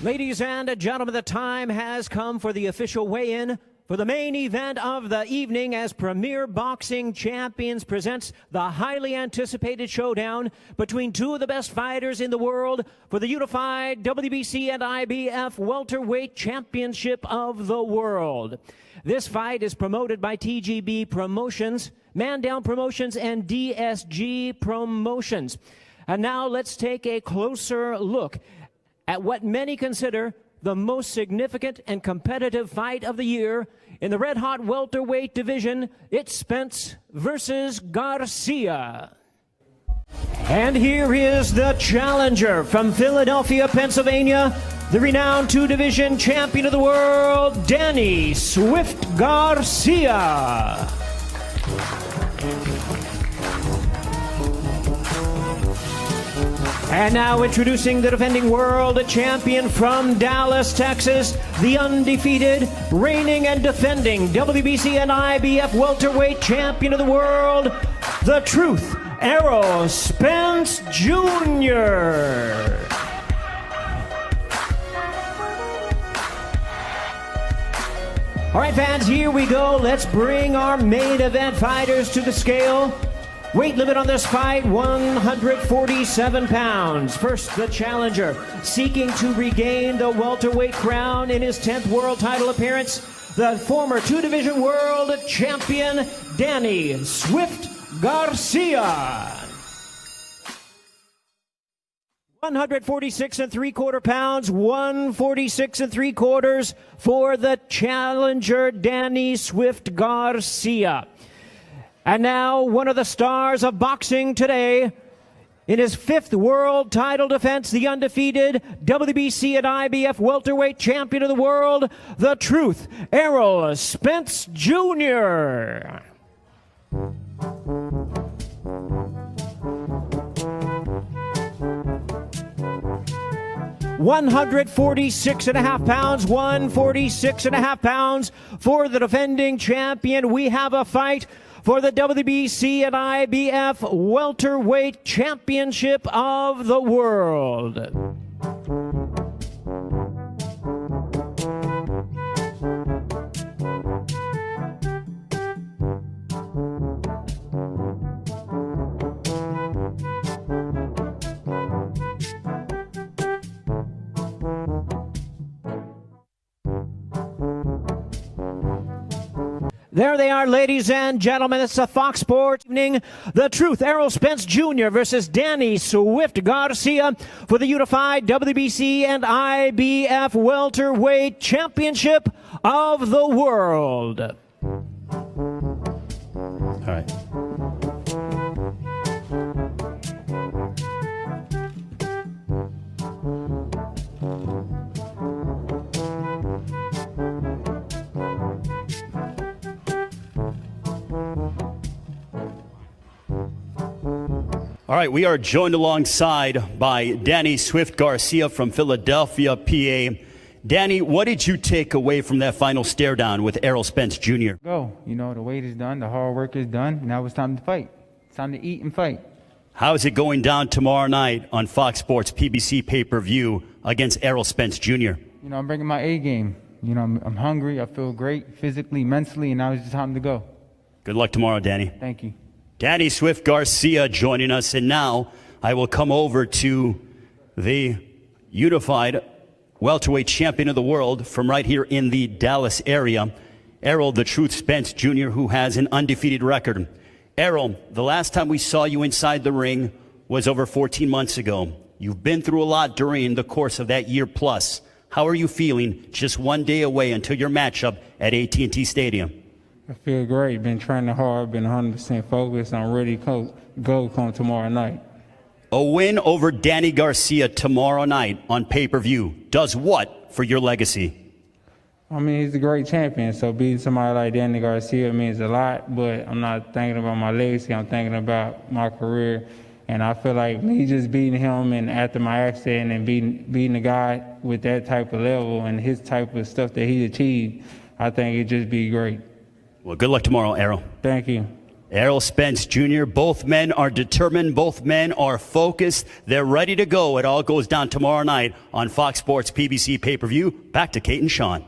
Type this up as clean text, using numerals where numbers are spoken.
Ladies and gentlemen, the time has come for the official weigh-in for the main event of the evening as Premier Boxing Champions presents the highly anticipated showdown between two of the best fighters in the world for the unified WBC and IBF welterweight championship of the world. This fight is promoted by TGB Promotions, Man Down Promotions, and DSG Promotions. And now let's take a closer look at what many consider the most significant and competitive fight of the year. In the red-hot welterweight division, it's Spence versus Garcia. And here is the challenger from Philadelphia, Pennsylvania, the renowned two-division champion of the world, Danny Swift Garcia. And now introducing the defending world champion from Dallas, Texas, the undefeated, reigning and defending WBC and IBF welterweight champion of the world, the Truth, ERROL Spence Jr. All right, fans, here we go. Let's bring our main event fighters to the scale. Weight limit on this fight, 147 pounds. First, the challenger, seeking to regain the welterweight crown in his 10th world title appearance, the former two-division world champion, Danny Swift Garcia. 146 3/4 pounds, 146 3/4 for the challenger, Danny Swift Garcia. And now, one of the stars of boxing today, in his 5th world title defense, the undefeated WBC and IBF welterweight champion of the world, the Truth, ERROL Spence Jr. $146.5 pounds, 146.5 pounds for the defending champion. We have a fight for the WBC and IBF welterweight championship of the world. There they are, ladies and gentlemen. It's a Fox Sports evening. The Truth, ERROL Spence Jr. versus Danny Swift Garcia for the unified WBC and IBF welterweight championship of the world. All right. All right, we are joined alongside by Danny Swift Garcia from Philadelphia, PA. Danny, what did you take away from that final stare down with ERROL Spence Jr.? Go. You know, the weight is done, the hard work is done. Now it's time to fight. It's time to eat and fight. How is it going down tomorrow night on Fox Sports PBC pay-per-view against ERROL Spence Jr.? You know, I'm bringing my A game. You know, I'm hungry. I feel great physically, mentally, and now it's time to go. Good luck tomorrow, Danny. Thank you. Danny Swift Garcia joining us, and now I will come over to the unified welterweight champion of the world from right here in the Dallas area, ERROL the Truth Spence Jr., who has an undefeated record. ERROL, the last time we saw you inside the ring was over 14 months ago. You've been through a lot during the course of that year plus. How are you feeling just one day away until your matchup at AT&T Stadium? I feel great. Been training hard, been 100% focused. I'm ready to go come tomorrow night. A win over Danny Garcia tomorrow night on pay-per-view does what for your legacy? I mean, he's a great champion, so beating somebody like Danny Garcia means a lot, but I'm not thinking about my legacy. I'm thinking about my career. And I feel like me just beating him and after my accident and beating a guy with that type of level and his type of stuff that he achieved, I think it'd just be great. Well, good luck tomorrow, ERROL. Thank you. Errol Spence Jr., both men are determined, both men are focused, they're ready to go. It all goes down tomorrow night on Fox Sports PBC pay-per-view. Back to Kate and Sean.